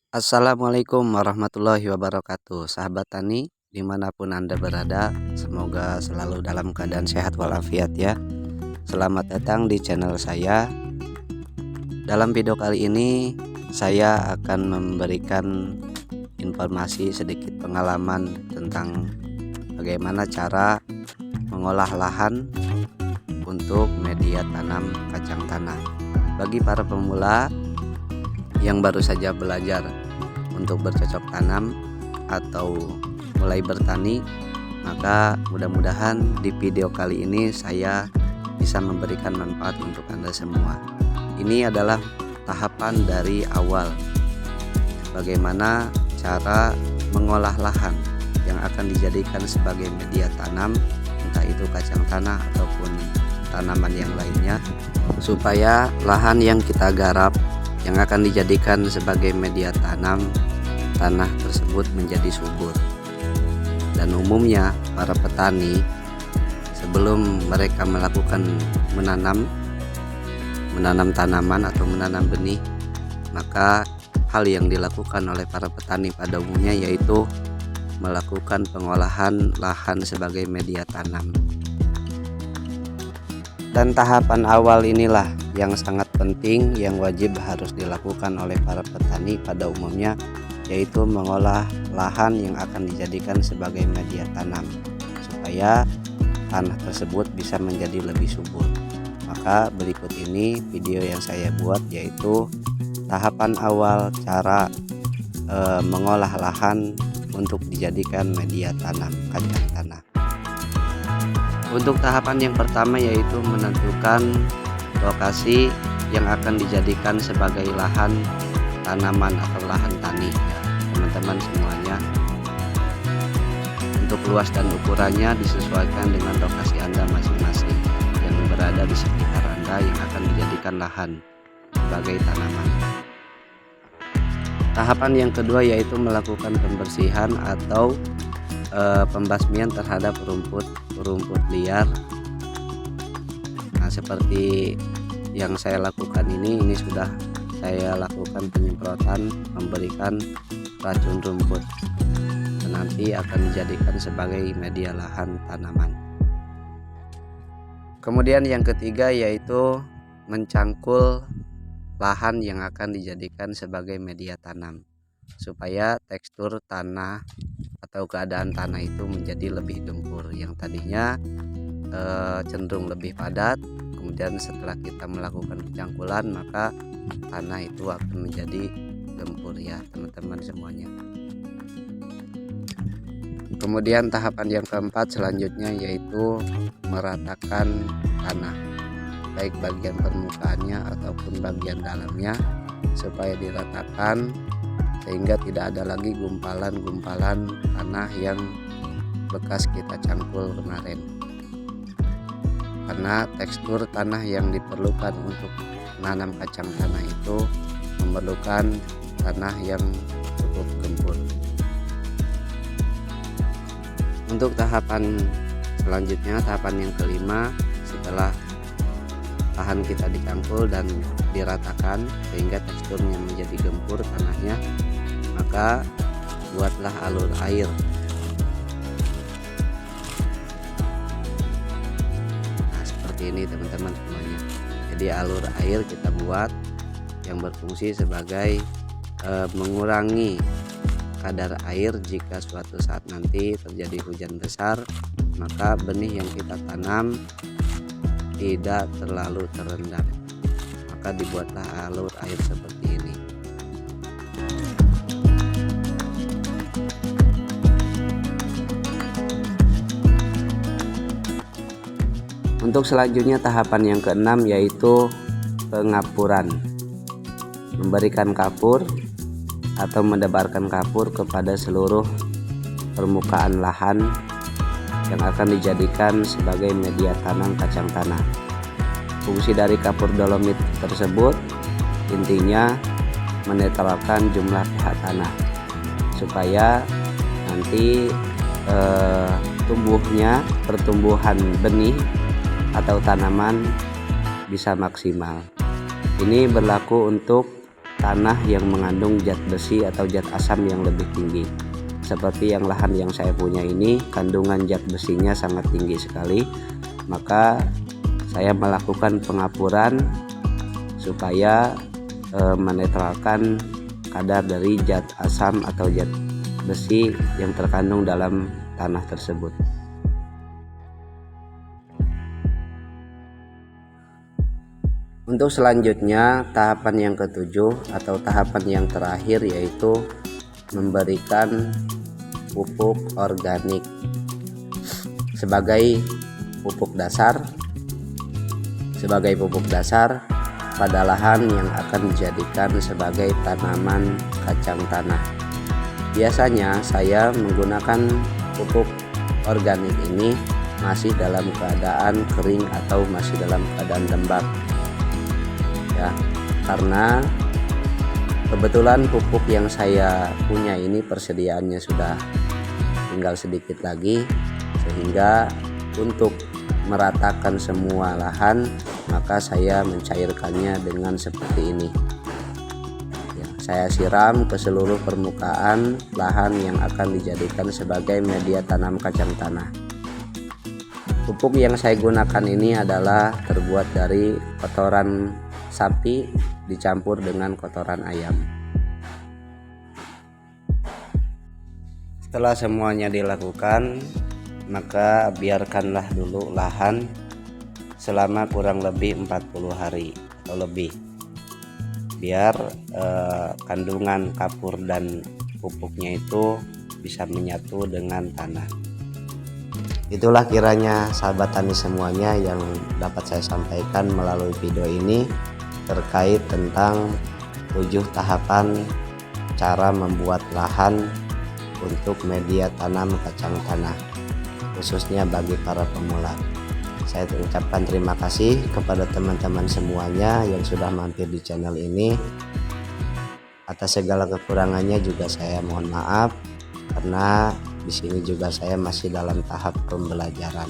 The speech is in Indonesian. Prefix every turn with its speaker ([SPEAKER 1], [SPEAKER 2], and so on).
[SPEAKER 1] Assalamualaikum warahmatullahi wabarakatuh. Sahabat tani dimanapun Anda berada, semoga selalu dalam keadaan sehat walafiat ya. Selamat datang di channel saya. Dalam video kali ini saya akan memberikan informasi sedikit pengalaman tentang bagaimana cara mengolah lahan untuk media tanam kacang tanah. Bagi para pemula yang baru saja belajar untuk bercocok tanam atau mulai bertani, maka mudah-mudahan di video kali ini saya bisa memberikan manfaat untuk Anda semua. Ini adalah tahapan dari awal bagaimana cara mengolah lahan yang akan dijadikan sebagai media tanam, entah itu kacang tanah ataupun tanaman yang lainnya, supaya lahan yang kita garap yang akan dijadikan sebagai media tanam, tanah tersebut menjadi subur. Dan umumnya para petani sebelum mereka melakukan menanam tanaman atau menanam benih, maka hal yang dilakukan oleh para petani pada umumnya yaitu melakukan pengolahan lahan sebagai media tanam. Dan tahapan awal inilah yang sangat penting, yang wajib harus dilakukan oleh para petani pada umumnya, yaitu mengolah lahan yang akan dijadikan sebagai media tanam supaya tanah tersebut bisa menjadi lebih subur. Maka berikut ini video yang saya buat, yaitu tahapan awal cara mengolah lahan untuk dijadikan media tanam kacang tanah. Untuk tahapan yang pertama yaitu menentukan lokasi yang akan dijadikan sebagai lahan tanaman atau lahan tani ya, teman-teman semuanya. Untuk luas dan ukurannya disesuaikan dengan lokasi Anda masing-masing yang berada di sekitar Anda yang akan dijadikan lahan sebagai tanaman. Tahapan yang kedua yaitu melakukan pembersihan atau pembasmian terhadap rumput liar. Nah, seperti yang saya lakukan ini sudah saya lakukan penyemprotan, memberikan racun rumput, dan nanti akan dijadikan sebagai media lahan tanaman. Kemudian yang ketiga yaitu mencangkul lahan yang akan dijadikan sebagai media tanam supaya tekstur tanah atau keadaan tanah itu menjadi lebih gembur. Yang tadinya cenderung lebih padat, kemudian setelah kita melakukan pencangkulan maka tanah itu akan menjadi gembur ya teman-teman semuanya. Kemudian tahapan yang keempat selanjutnya yaitu meratakan tanah, baik bagian permukaannya ataupun bagian dalamnya, supaya diratakan sehingga tidak ada lagi gumpalan-gumpalan tanah yang bekas kita cangkul kemarin. Karena tekstur tanah yang diperlukan untuk menanam kacang tanah itu memerlukan tanah yang cukup gembur. Untuk tahapan selanjutnya, tahapan yang kelima, setelah lahan kita dicangkul dan diratakan sehingga teksturnya menjadi gembur tanahnya, maka buatlah alur air. Nah, seperti ini teman-teman semuanya. Jadi alur air kita buat yang berfungsi sebagai mengurangi kadar air jika suatu saat nanti terjadi hujan besar, maka benih yang kita tanam tidak terlalu terendam. Maka dibuatlah alur air seperti ini. Untuk selanjutnya tahapan yang keenam yaitu pengapuran. Memberikan kapur atau mendebarkan kapur kepada seluruh permukaan lahan yang akan dijadikan sebagai media tanam kacang tanah. Fungsi dari kapur dolomit tersebut intinya menetralkan jumlah pH tanah supaya nanti pertumbuhan benih atau tanaman bisa maksimal. Ini berlaku untuk tanah yang mengandung zat besi atau zat asam yang lebih tinggi. Seperti yang lahan yang saya punya ini, kandungan zat besinya sangat tinggi sekali, maka saya melakukan pengapuran supaya menetralkan kadar dari zat asam atau zat besi yang terkandung dalam tanah tersebut. Untuk selanjutnya, tahapan yang ketujuh atau tahapan yang terakhir yaitu memberikan pupuk organik sebagai pupuk dasar pada lahan yang akan dijadikan sebagai tanaman kacang tanah. Biasanya saya menggunakan pupuk organik ini masih dalam keadaan kering atau masih dalam keadaan lembab ya, karena kebetulan pupuk yang saya punya ini persediaannya sudah tinggal sedikit lagi, sehingga untuk meratakan semua lahan maka saya mencairkannya dengan seperti ini ya, saya siram ke seluruh permukaan lahan yang akan dijadikan sebagai media tanam kacang tanah. Pupuk yang saya gunakan ini adalah terbuat dari kotoran sapi dicampur dengan kotoran ayam. Setelah semuanya dilakukan, maka biarkanlah dulu lahan selama kurang lebih 40 hari atau lebih, biar kandungan kapur dan pupuknya itu bisa menyatu dengan tanah. Itulah kiranya sahabat tani semuanya yang dapat saya sampaikan melalui video ini terkait tentang 7 tahapan cara membuat lahan untuk media tanam kacang tanah, khususnya bagi para pemula. Saya ucapkan terima kasih kepada teman-teman semuanya yang sudah mampir di channel ini. Atas segala kekurangannya juga saya mohon maaf, karena di sini juga saya masih dalam tahap pembelajaran.